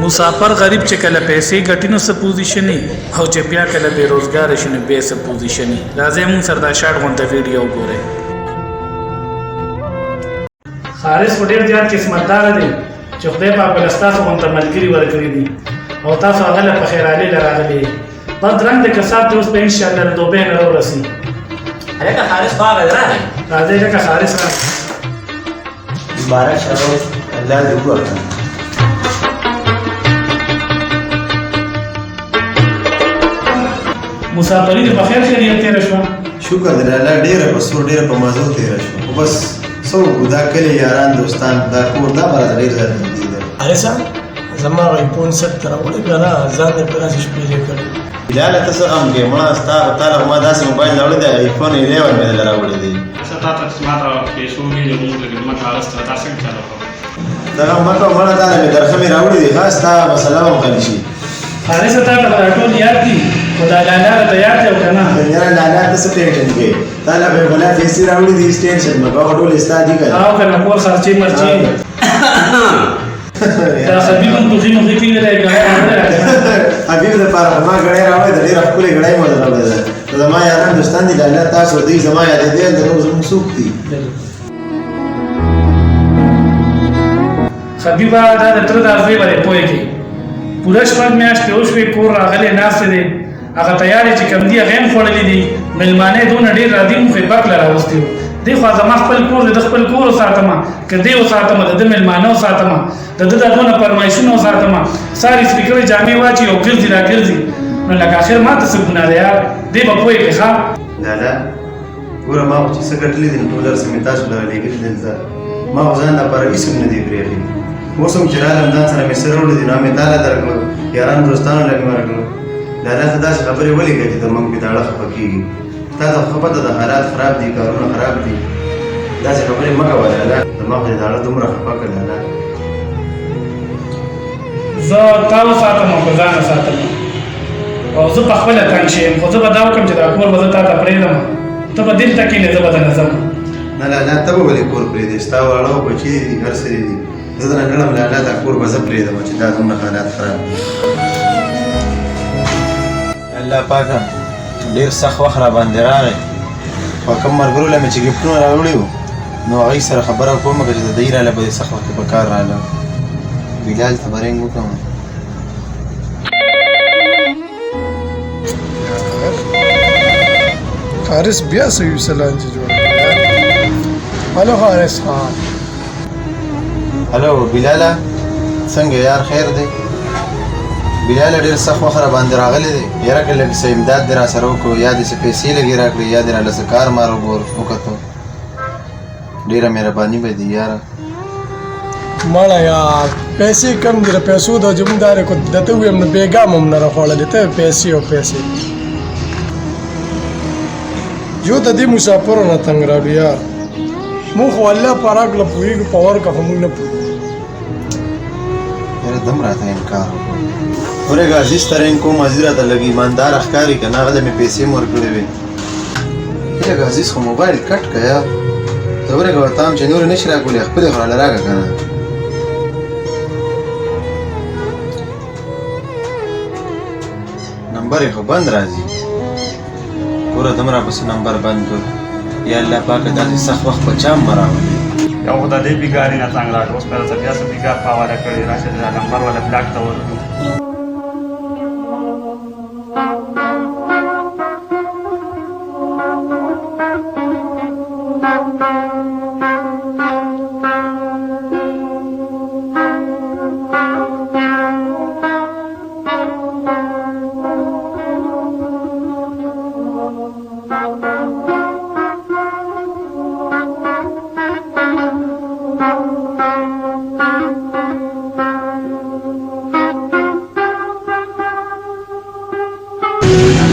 مسافر غریب چې کله پیسې ګټي نو څه پوزیشن او چې بیا کله بیروزګار شي نو بیا څه پوزیشن راځي مونږ سره دا شارټ غونډه ویډیو وګورئ. خارج ډېر زیات قسمتدار دی چې خدای پاک له ستاسو غونډه ملګري ورکړي دي او تاسو هغه له خیرالي راغلي بدرنګ د کسات اوس په ان شاء الله دوبه نه ورسي. هغه خارج خو راغلی راځي لکه خارج را بارش شروع الله دې وکړي. مسافري د بخیر خیریت تیر شو. شکر دې الله ډېر په سور ډېر په مازو تیر شو. بس سو دا کلی یاران دوستان دا کور دا بل ډېر زیات دي. ایسا زما ایفون 7 راوړی کنه ځان یې پر اساس پیلې کړی. بلال تاسو هم کې ما تعالی ما داسې موبایل راوړی دی ایفون 11 مې راوړی دی. ستا تاسو ما ته پیسو مې موږ له ما کارس ته تاسو چالو دا ما ته مې درخه مې راوړی دی خاص تا مسله هم خلی شي. خارج ته ټول یاد دي خدای لاله ته یاد یو کنه نه لاله تاسو ټینشن کې تعالی به ولا پیسې راوړي دي ټینشن ما به ټول استادي کړه او کنه کور خرچې مرچې دا خبيب هم دوی نو دې پیلې راځي حبيب د پاره ما غړې راوړې د ډېر خپل غړې مو راوړې ده ما یاران دوستان دي لاله تاسو دې زما یاد دي د روز مسوق دي. خبيب دا د تر د ازوي باندې پويږي پوره شپږ میاشتې اوسوي کور راغلي ناس دي هغه تیارې چې کم دي غیم خورلې دي ملمانه دون ډېر راځي مخ په بکل راوستي دی خو زما خپل کور د خپل کور ساتم کدی او ساتم د ملمانه ساتم د دونه پرمایشونو ساتم ساري سپیکر جامې واچي او ګرځي را ګرځي نو لکه اخر ما ته څه ګناه دی یار دی په پوي کې ښا لاله ګوره ما چې څه ګټلې دي ټولر سمې تاسو لرلې کې دلته ما ځان لپاره هیڅ نه دی پرېږدي موسم چې راغلم ځان سره مې سره وړي دي نو مې تعالی درکړو یاران دوستانو لږ ورکړو لاله ته داسې خبرې ولې کوي چې موږ په تاړه خپه کېږي تا ته خپه ده د حالات خراب دي کارونه خراب دي داسې خبرې مه کوه لاله زما خو دې تاړه دومره خپه کړه لاله زه تا وساتم او ځان ساتم او زه په خپله تنګ شم خو زه به دا وکړم چې دا کور به زه تا ته پرېږدم ته به دلته کښېنې زه به درنه ځم نه لاله ته به ولې کور پرېږدې ستا واړه او بچي دي هر څه دي زه درنه کړم لاله دا کور به زه پرېږدم چې دا دومره حالات خراب دي. الله پاکه ډېر سخت وخت را باندې راغی خو کوم ملګرو له مې چې ګفټونه راوړي وو نو هغوی سره خبره کوم که چې د دوی راله به دې سخت وخت کې په کار راله بلال ته به رنګ وکړم. حارث بیا صحیح سلام چې جوړ هلو حارث خان هلو بلاله څنګه یار خیر دی بلال ډېر سخت وخت را باندې راغلی دی یاره که لږ څه امداد دې را سره وکړو یا دې څه پیسې لږې راکړې یا دې راله څه کار مار وکتو ډېره مهرباني به دي یاره مړه یار پیسې کم دي د پیسو د جمعدارې کو دته ویم نو بېګا هم نه راخوړلې ته پیسې او پیسې یو د دې مسافرو نه تنګ راوړي یار موږ خو الله په راکړه پوهېږو په ورکړه خو موږ نه پوهېږو یاره دم راته انکار وکړو ورېږه عزیز ته رنګ کوم عزیز راته لږ ایماندار ښکاري که نه هغه له مې پیسې مو ورکړې وې ورېږه عزیز خو موبایل کټ که یار ته ورېږه ورته هم چې نورې نه شي راکولې خپلې خو راله راکړه که نه نمبر یې خو بند راځي ګوره دومره پسې نمبر بند کړ یا الله پاکه داسې سخت وخت په چا هم مه راولې یو خو د دې بیګاري نه څنګه راغلی اوس مې راته بیا څه بیګار په حواله کړی راشه دا نمبر والا بلاک ته ورکړو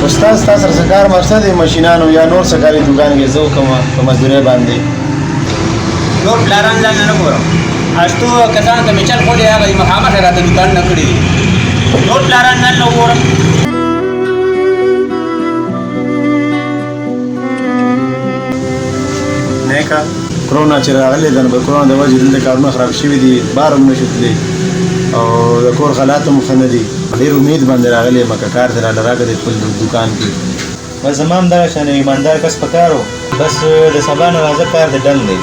استاد ستا سره څه کار مقصد دی ماشینانو یا نور څه کاري دوکان کې زه وکړم په مزدورۍ باندې نور پلاران ځان نه ګورم اشتو کسان ته مې چل خوړې هغه مخامخ راته دوکان نه کړي نور پلاران نه ګورم نیکه کرونا چې راغلی ده نو د کرونا د وجې دلته کارونه خراب شوي دي بار هم نشو تللی او د کور حالات هم ښه نه دي ډېر امید باندې راغلی یم که کار دې راله راکړې د خپل دوکان کې بس زما هم دغه شان ایماندار کس په کار و بس د سبا نه راځه کار د ډنګ دی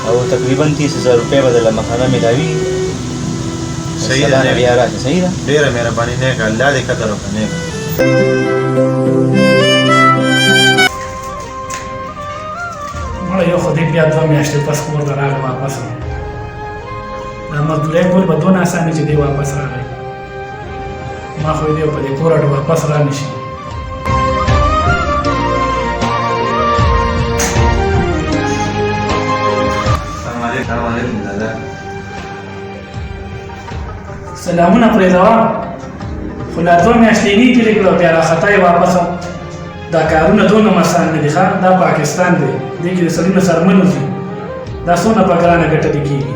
او تقریبا 30,000 روپۍ به درله مخانه میلاوي صحیح سبا نه ده بیا راشي صحیح ده ډېره مهرباني نیکه الله دې قدر وکړه نیکه مړه یو خو دې بیا 2 میاشتې پس کور ته راغی واپس دا مزدورۍ کول به دونه اسانه چې دی واپس راغی ما خو یې دی په دې کوره واپس را نه شي السلام علیکم دادا سلامونه پرې ځواب خو لا 2 میاشتې نه تېرې کړه بیا راخطا یې واپس دا کارونه دونه مسان نه دي ښه دا پاکستان دی دې کې د سړي نه سرمن وځي دا څونه په ګرانه ګټلې کېږي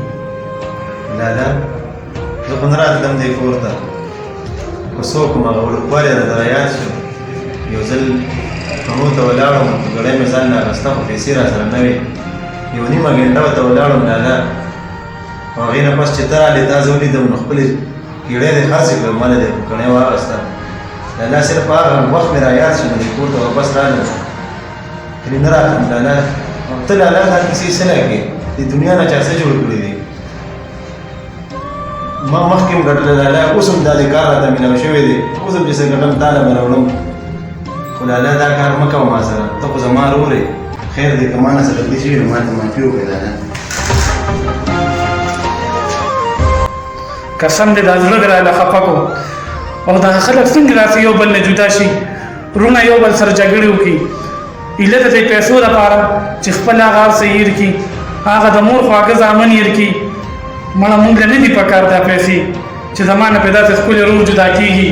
لالا زه خو نه راتلم دې کور ته خو څوک وم هغه وړوکوالی راته رایاد شو یو ځل کمو ته ولاړم ګړی مې ځان نه اخېسته خو پیسې راسره نه وې یو نیمه ګنټه ورته ولاړم لالا او هغې نه پس چې ته رالې تا زه ولیدم نو خپلې کیړۍ دې خرڅې کړه ما نه دې کڼۍ واخېسته لالا صرف هغه وخت مې رایاد شو نو دې کور ته واپس رالم کلي نه راتلم لالا ته لالا دا کیسې څه لګې د دنیا نه چا څه جوړ کړي دي ما مخکې هم ګټله لالا اوس هم دا دې کار راته میلاو شوی دی اوس هم چې څه ګټم تا له به راوړم خو لالا دا کار مه کوه ما سره ته خو زما ورور یې خیر دی که ما نه څه غلطي شوي نو ما ته معافي وکړئ لالا قسم دې دا زړه دې راله خفه کړو او دا خلک څنګه داسې یو بل نه جدا شي وروڼه یو بل سره جګړې وکړي ایله د دې پیسو لپاره چې خپل هغه هر څه هېر کړي هغه د مور خواږه زامن هېر کړي مړه مونږ له نه دي په کار دا پیسې چې زما نه پیدا څه ښکلې روح جدا کېږي